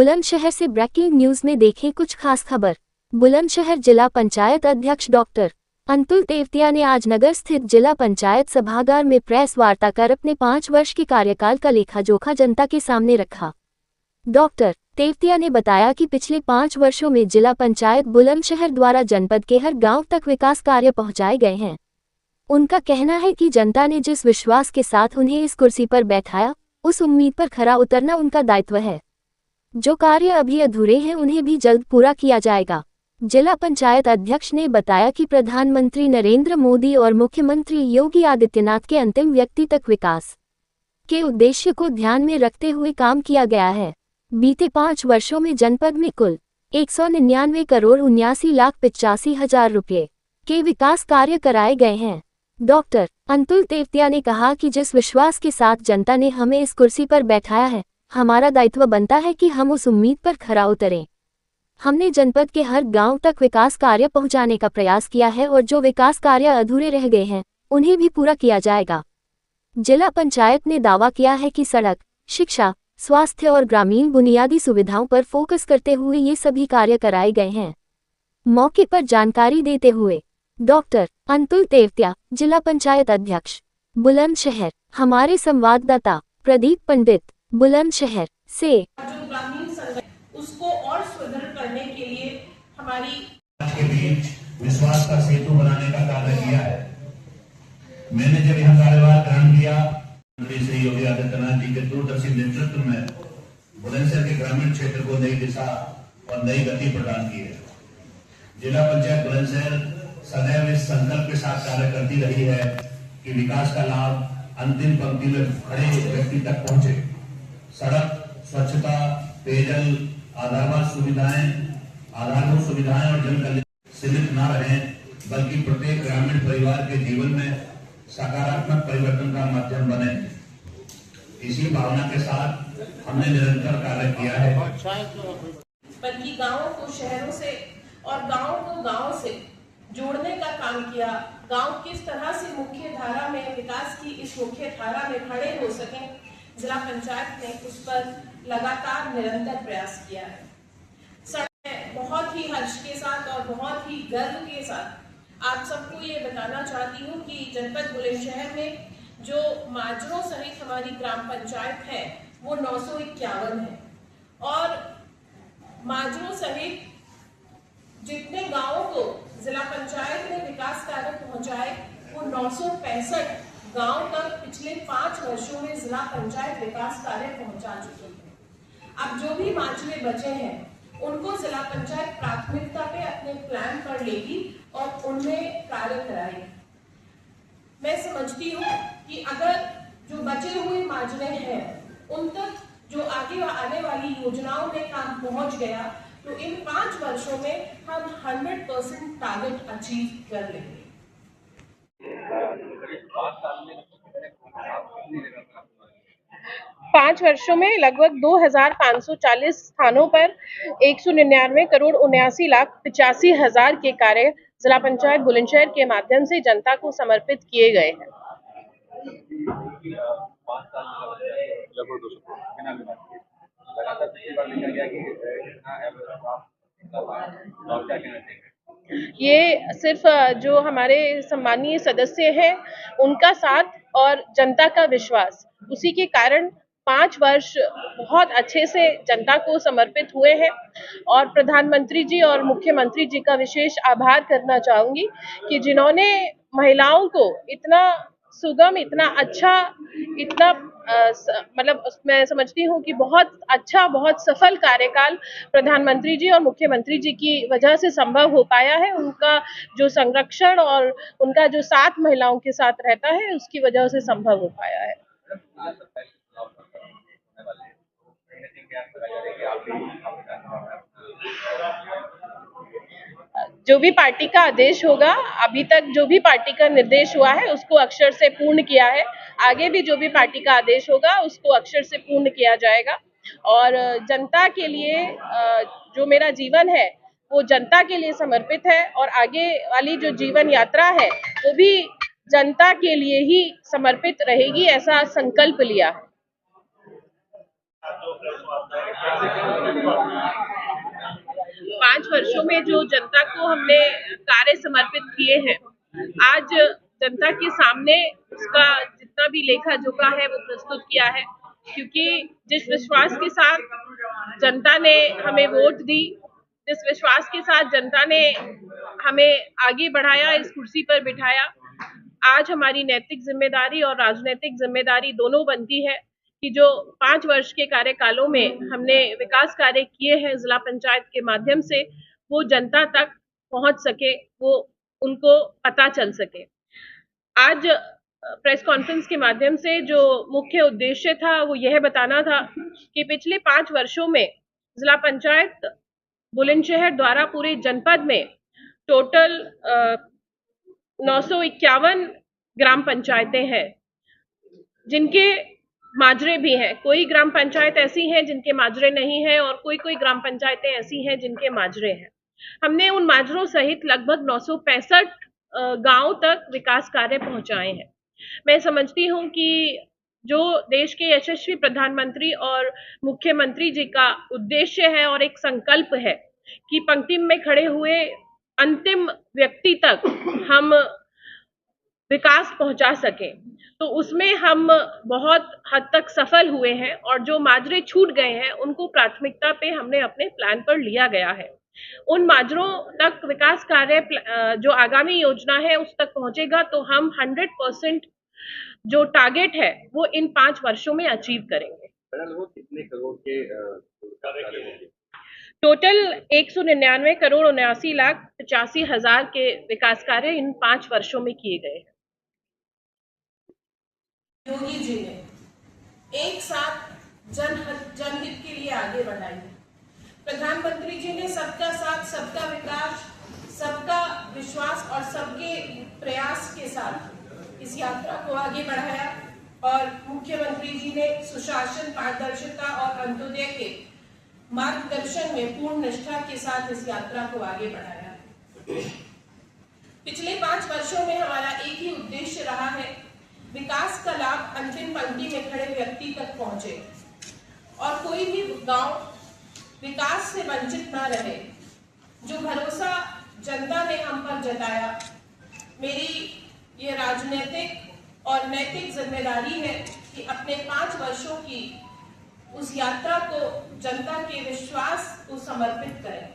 बुलंदशहर से breaking news में देखें कुछ खास खबर। बुलंदशहर जिला पंचायत अध्यक्ष डॉक्टर अतुल तेवतिया ने आज नगर स्थित जिला पंचायत सभागार में प्रेस वार्ता कर अपने 5 वर्ष के कार्यकाल का लेखा-जोखा जनता के सामने रखा। डॉक्टर तेवतिया ने बताया कि पिछले 5 वर्षों में जिला पंचायत बुलंदशहर द्वारा जनपद के हर गांव तक विकास कार्य पहुंचाए गए हैं। उनका कहना है कि जनता ने जिस विश्वास के साथ उन्हें इस कुर्सी पर बैठाया, उस उम्मीद पर खरा उतरना उनका दायित्व है। जो कार्य अभी अधूरे हैं उन्हें भी जल्द पूरा किया जाएगा। जिला पंचायत अध्यक्ष ने बताया कि प्रधानमंत्री नरेंद्र मोदी और मुख्यमंत्री योगी आदित्यनाथ के अंतिम व्यक्ति तक विकास के उद्देश्य को ध्यान में रखते हुए काम किया गया है। बीते 5 वर्षों में जनपद में कुल 199 करोड़ 79,85,000 रुपये के विकास कार्य कराए गए हैं। डॉक्टर अतुल तेवतिया ने कहा कि जिस विश्वास के साथ जनता ने हमें इस कुर्सी पर बैठाया है, हमारा दायित्व बनता है कि हम उस उम्मीद पर खरा उतरें। हमने जनपद के हर गांव तक विकास कार्य पहुंचाने का प्रयास किया है और जो विकास कार्य अधूरे रह गए हैं, उन्हें भी पूरा किया जाएगा। जिला पंचायत ने दावा किया है कि सड़क, शिक्षा, स्वास्थ्य और ग्रामीण बुनियादी सुविधाओं पर फोकस करते हुए ये सभी कार्य कराए गए हैं। मौके पर जानकारी देते हुए डॉक्टर अतुल तेवतिया, जिला पंचायत अध्यक्ष, बुलंदशहर, हमारे संवाददाता प्रदीप पंडित, बुलंदशहर से। जो ग्रामीण उसको और सुदृढ़ करने के लिए हमारी के बीच विश्वास का सेतु बनाने का कार्य किया है। मैंने जब यह कार्यभार ग्रहण किया, मुख्यमंत्री श्री योगी आदित्यनाथ जी के दूरदर्शी नेतृत्व में बुलंदशहर के ग्रामीण क्षेत्र को नई दिशा और नई गति प्रदान की है। जिला पंचायत बुलंदशहर सदैव इस संकल्प के साथ कार्य करती रही है कि विकास का लाभ अंतिम पंक्ति में खड़े व्यक्ति तक पहुंचे। सड़क, स्वच्छता, पेयजल, आधारभूत सुविधाएं और जन कल्याण सीमित न रहें, बल्कि प्रत्येक ग्रामीण परिवार के जीवन में सकारात्मक परिवर्तन का माध्यम बने। इसी भावना के साथ हमने निरंतर कार्य किया है। बल्कि गांवों को शहरों से और गांवों को गांव से जोड़ने का काम किया। गांव किस तरह से मुख्य धारा में, विकास की इस मुख्य धारा में खड़े हो सकें, जिला पंचायत ने उस पर लगातार निरंतर प्रयास किया है। बहुत ही हर्ष के साथ और बहुत ही गर्व के साथ आप सबको ये बताना चाहती हूँ कि जनपद बुलंदशहर में जो माजरों सहित हमारी ग्राम पंचायत है वो 951 है और माजरों सहित जितने गांवों को जिला पंचायत ने विकास कार्य पहुंचाए वो 965 गांव तक पिछले 5 वर्षों में जिला पंचायत विकास कार्य पहुंचा चुकी है। अब जो भी माजरे बचे हैं उनको जिला पंचायत प्राथमिकता पे अपने प्लान पर लेगी और उनमें कार्य कराएगी। मैं समझती हूँ कि अगर जो बचे हुए माजरे हैं उन तक जो आगे आने वाली योजनाओं में काम पहुंच गया तो इन 5 वर्षों में हम 100% टारगेट अचीव कर लेंगे। पाँच वर्षों में लगभग 2,540 स्थानों पर 199 करोड़ 79,85,000 के कार्य जिला पंचायत बुलंदशहर के माध्यम से जनता को समर्पित किए गए हैं। ये सिर्फ जो हमारे सम्मानीय सदस्य हैं उनका साथ और जनता का विश्वास, उसी के कारण 5 वर्ष बहुत अच्छे से जनता को समर्पित हुए हैं और प्रधानमंत्री जी और मुख्यमंत्री जी का विशेष आभार करना चाहूंगी कि जिन्होंने महिलाओं को इतना सुगम, इतना अच्छा, इतना मतलब मैं समझती हूँ कि बहुत अच्छा, बहुत सफल कार्यकाल प्रधानमंत्री जी और मुख्यमंत्री जी की वजह से संभव हो पाया है। उनका जो संरक्षण और उनका जो साथ महिलाओं के साथ रहता है उसकी वजह से संभव हो पाया है। जो भी पार्टी का आदेश होगा, अभी तक जो भी पार्टी का निर्देश हुआ है उसको अक्षर से पूर्ण किया है। आगे भी जो भी पार्टी का आदेश होगा उसको अक्षर से पूर्ण किया जाएगा और जनता के लिए जो मेरा जीवन है वो जनता के लिए समर्पित है और आगे वाली जो जीवन यात्रा है वो भी जनता के लिए ही समर्पित रहेगी, ऐसा संकल्प लिया है। 5 वर्षों में जो जनता को हमने कार्य समर्पित किए हैं, आज जनता के सामने उसका जितना भी लेखा जोखा है वो प्रस्तुत किया है। क्योंकि जिस विश्वास के साथ जनता ने हमें वोट दी, जिस विश्वास के साथ जनता ने हमें आगे बढ़ाया, इस कुर्सी पर बिठाया, आज हमारी नैतिक जिम्मेदारी और राजनीतिक जिम्मेदारी दोनों बनती है कि जो 5 वर्ष के कार्यकालों में हमने विकास कार्य किए हैं जिला पंचायत के माध्यम से, वो जनता तक पहुंच सके, वो उनको पता चल सके। आज प्रेस कॉन्फ्रेंस के माध्यम से जो मुख्य उद्देश्य था वो यह बताना था कि पिछले 5 वर्षों में जिला पंचायत बुलंदशहर द्वारा पूरे जनपद में टोटल 951 ग्राम पंचायतें हैं, जिनके माजरे भी हैं। कोई ग्राम पंचायत ऐसी हैं जिनके माजरे नहीं हैं और कोई ग्राम पंचायतें ऐसी हैं जिनके माजरे हैं। हमने उन माजरों सहित लगभग 965 गांव तक विकास कार्य पहुंचाए हैं। मैं समझती हूं कि जो देश के यशस्वी प्रधानमंत्री और मुख्यमंत्री जी का उद्देश्य है और एक संकल्प है कि पंक्ति में खड़े हुए अंतिम व्यक्ति तक हम विकास पहुंचा सकें, तो उसमें हम बहुत हद तक सफल हुए हैं और जो माजरे छूट गए हैं उनको प्राथमिकता पे हमने अपने प्लान पर लिया गया है। उन माजरों तक विकास कार्य जो आगामी योजना है उस तक पहुंचेगा तो हम 100% जो टारगेट है वो इन 5 वर्षों में अचीव करेंगे। कितने करोड़ के कार्य होंगे? टोटल 199 करोड़ 79,85,000 के विकास कार्य इन 5 वर्षों में किए गए हैं। योगी जी ने एक साथ जनहित के लिए आगे बढ़ाई। प्रधानमंत्री जी ने सबका साथ, सबका विकास, सबका विश्वास और सबके प्रयास के साथ इस यात्रा को आगे बढ़ाया और मुख्यमंत्री जी ने सुशासन, पारदर्शिता और अंत्योदय के मार्गदर्शन में पूर्ण निष्ठा के साथ इस यात्रा को आगे बढ़ाया। पिछले 5 वर्षों में हमारा एक ही उद्देश्य रहा है, विकास का लाभ अंतिम पंक्ति में खड़े व्यक्ति तक पहुंचे और कोई भी गांव विकास से वंचित न रहे। जो भरोसा जनता ने हम पर जताया, मेरी ये राजनीतिक और नैतिक जिम्मेदारी है कि अपने 5 वर्षों की उस यात्रा को जनता के विश्वास को समर्पित करें।